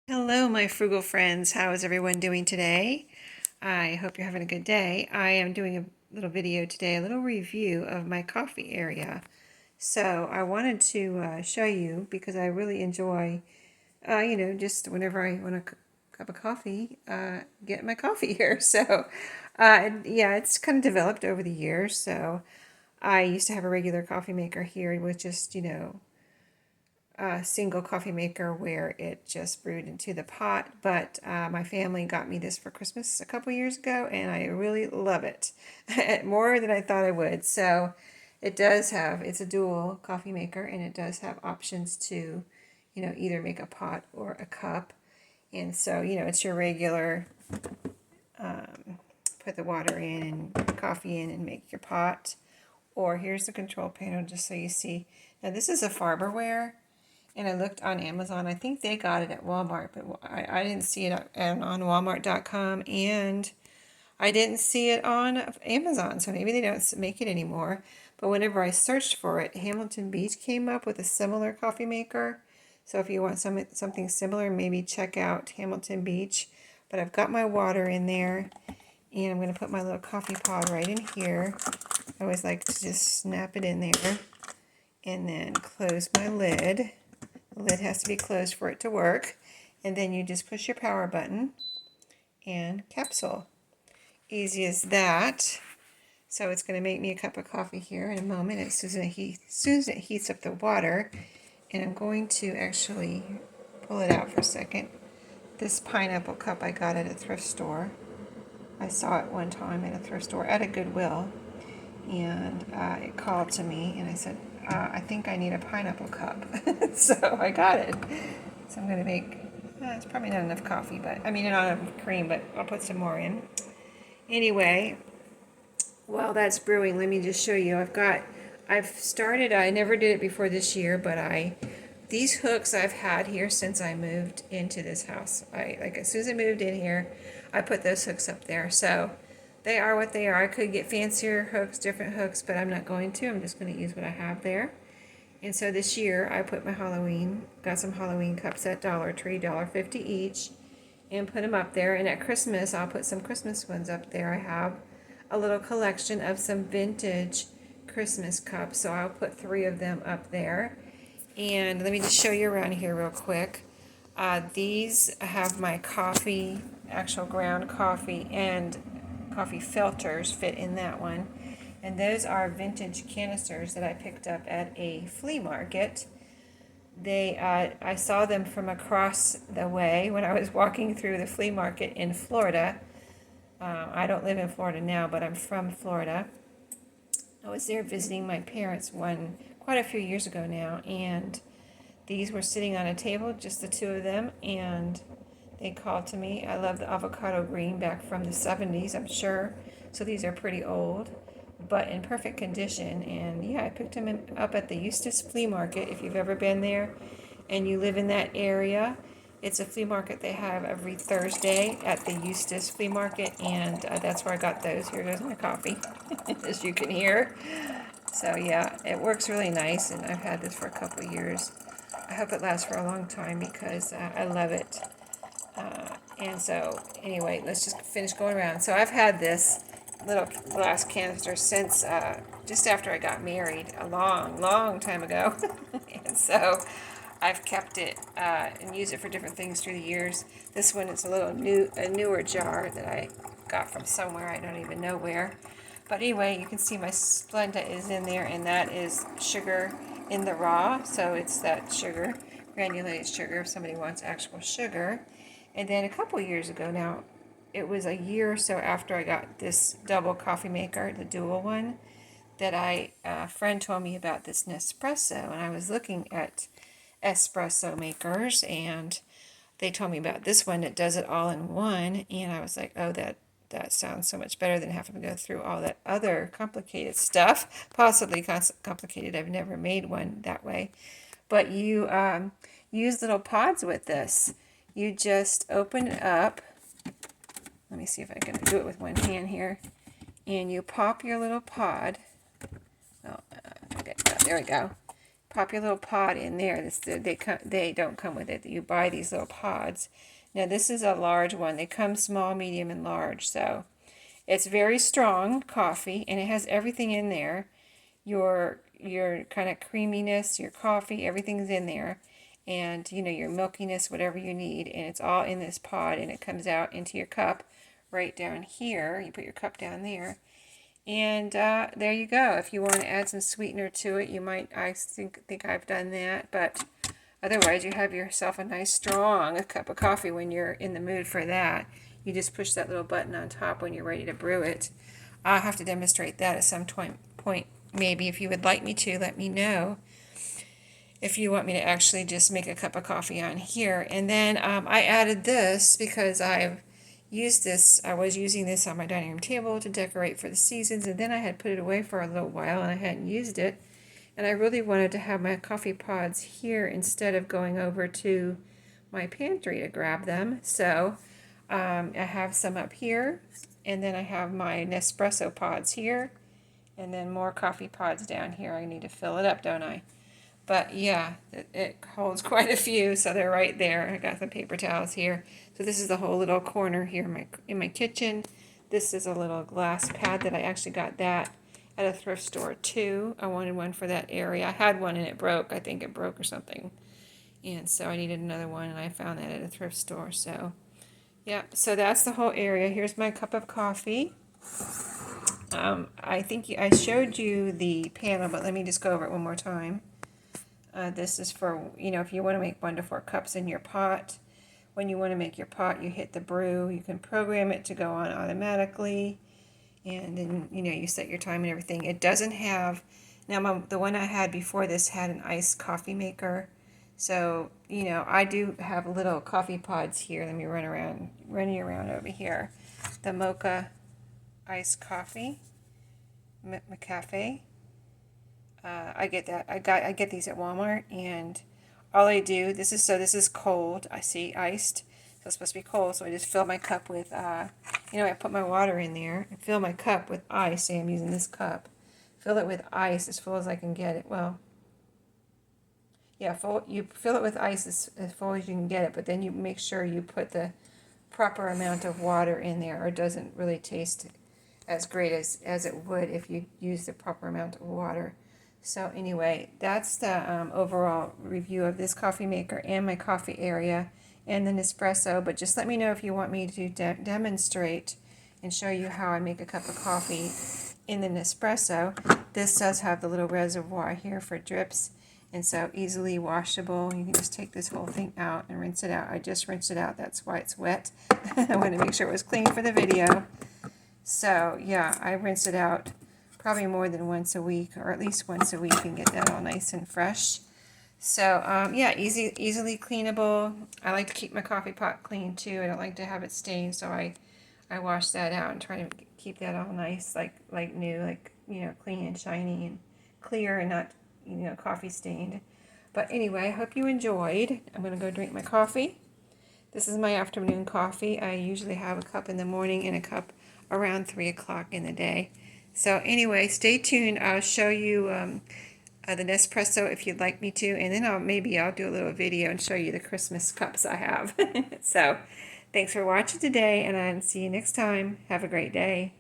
Hello, my frugal friends. How is everyone doing today? I hope you're having a good day. I am doing a little video today, a little review of my coffee area. So I wanted to show you because I really enjoy, just whenever I want a cup of coffee, get my coffee here. So, yeah, it's kind of developed over the years. So I used to have a regular coffee maker here with just, a single coffee maker where it just brewed into the pot. But my family got me this for Christmas a couple years ago, and I really love it more than I thought I would. So it's a dual coffee maker, and it does have options to, either make a pot or a cup. And so, it's your regular put the water in and coffee in and make your pot. Or here's the control panel just so you see. Now, this is a Farberware. And I looked on Amazon. I think they got it at Walmart, but I didn't see it on Walmart.com, and I didn't see it on Amazon. So maybe they don't make it anymore. But whenever I searched for it, Hamilton Beach came up with a similar coffee maker. So if you want something similar, maybe check out Hamilton Beach. But I've got my water in there, and I'm going to put my little coffee pod right in here. I always like to just snap it in there and then close my lid. The lid has to be closed for it to work. And then you just push your power button and capsule. Easy as that. So it's going to make me a cup of coffee here in a moment as soon as it heats up the water. And I'm going to actually pull it out for a second. This pineapple cup I got at a thrift store. I saw it one time at a thrift store at a Goodwill. And it called to me, and I said, I think I need a pineapple cup. So I got it. So I'm going to make, it's probably not enough coffee, but I mean, not enough cream, but I'll put some more in. Anyway, while that's brewing, let me just show you. I've started, I never did it before this year, but these hooks I've had here since I moved into this house. Like as soon as I moved in here, I put those hooks up there. So they are what they are. I could get fancier hooks, different hooks, but I'm not going to. I'm just going to use what I have there. And so this year I put got some Halloween cups at Dollar Tree, $1.50 each, and put them up there. And at Christmas, I'll put some Christmas ones up there. I have a little collection of some vintage Christmas cups, so I'll put 3 of them up there. And let me just show you around here real quick. These have my coffee, actual ground coffee, and coffee filters fit in that one. And those are vintage canisters that I picked up at a flea market. I saw them from across the way when I was walking through the flea market in Florida. I don't live in Florida now, but I'm from Florida. I was there visiting my parents quite a few years ago now, and these were sitting on a table, just the 2 of them, and they called to me. I love the avocado green back from the 70s, I'm sure. So these are pretty old, but in perfect condition. And yeah, I picked them up at the Eustis Flea Market. If you've ever been there and you live in that area, it's a flea market they have every Thursday at the Eustis Flea Market, and that's where I got those. Here goes my coffee, as you can hear. So yeah, it works really nice, and I've had this for a couple of years. I hope it lasts for a long time because I love it. And so, anyway, let's just finish going around. So I've had this little glass canister since just after I got married, a long, long time ago. And so I've kept it and used it for different things through the years. This one is a newer jar that I got from somewhere, I don't even know where. But anyway, you can see my Splenda is in there, and that is sugar in the raw. So it's that sugar, granulated sugar, if somebody wants actual sugar. And then a couple years ago now, it was a year or so after I got this double coffee maker, the dual one, that a friend told me about this Nespresso, and I was looking at espresso makers, and they told me about this one that does it all in one, and I was like, oh, that sounds so much better than having to go through all that other complicated stuff, possibly complicated. I've never made one that way. But you use little pods with this. You just open it up. Let me see if I can do it with one hand here. And you pop your little pod. Oh, okay, there we go. pop your little pod in there. They don't come with it. You buy these little pods. Now this is a large one. They come small, medium, and large. So it's very strong coffee, and it has everything in there. Your kind of creaminess, your coffee, everything's in there, and your milkiness, whatever you need, and it's all in this pod, and it comes out into your cup right down here. You put your cup down there, and there you go. If you want to add some sweetener to it, you might. I think I've done that, but otherwise you have yourself a nice strong cup of coffee when you're in the mood for that. You just push that little button on top when you're ready to brew it. I'll have to demonstrate that at some point. Maybe if you would like me to, let me know. If you want me to actually just make a cup of coffee on here. And then I added this because I've used this. I was using this on my dining room table to decorate for the seasons, and then I had put it away for a little while and I hadn't used it. And I really wanted to have my coffee pods here instead of going over to my pantry to grab them. So I have some up here, and then I have my Nespresso pods here, and then more coffee pods down here. I need to fill it up, don't I? But yeah, it holds quite a few, so they're right there. I got the paper towels here. So this is the whole little corner here in my kitchen. This is a little glass pad that I actually got that at a thrift store too. I wanted one for that area. I had one and it broke. I think it broke or something. And so I needed another one, and I found that at a thrift store. So yeah, so that's the whole area. Here's my cup of coffee. I think I showed you the panel, but let me just go over it one more time. This is for, if you want to make 1 to 4 cups in your pot. When you want to make your pot, you hit the brew. You can program it to go on automatically. And then, you set your time and everything. It doesn't have, now the one I had before this had an iced coffee maker. So, I do have little coffee pods here. Let me run you around over here. The mocha iced coffee, McCafe. I get that. I get these at Walmart, and all I do, this is cold. I see iced, so it's supposed to be cold. So I just fill my cup with, I put my water in there and fill my cup with ice. Say I'm using this cup. Fill it with ice as full as I can get it. Well, yeah, you fill it with ice as full as you can get it, but then you make sure you put the proper amount of water in there, or it doesn't really taste as great as it would if you use the proper amount of water. So anyway, that's the overall review of this coffee maker and my coffee area and the Nespresso. But just let me know if you want me to demonstrate and show you how I make a cup of coffee in the Nespresso. This does have the little reservoir here for drips, and so easily washable. You can just take this whole thing out and rinse it out. I just rinsed it out. That's why it's wet. I wanted to make sure it was clean for the video. So yeah, I rinse it out probably more than once a week, or at least once a week, and get that all nice and fresh. So yeah, easily cleanable. I like to keep my coffee pot clean too. I don't like to have it stained, so I wash that out and try to keep that all nice, like new, like clean and shiny and clear, and not coffee stained. But anyway, I hope you enjoyed. I'm gonna go drink my coffee. This is my afternoon coffee. I usually have a cup in the morning and a cup around 3 o'clock in the day. So anyway, stay tuned. I'll show you the Nespresso if you'd like me to, and then maybe I'll do a little video and show you the Christmas cups I have. So thanks for watching today, and I'll see you next time. Have a great day.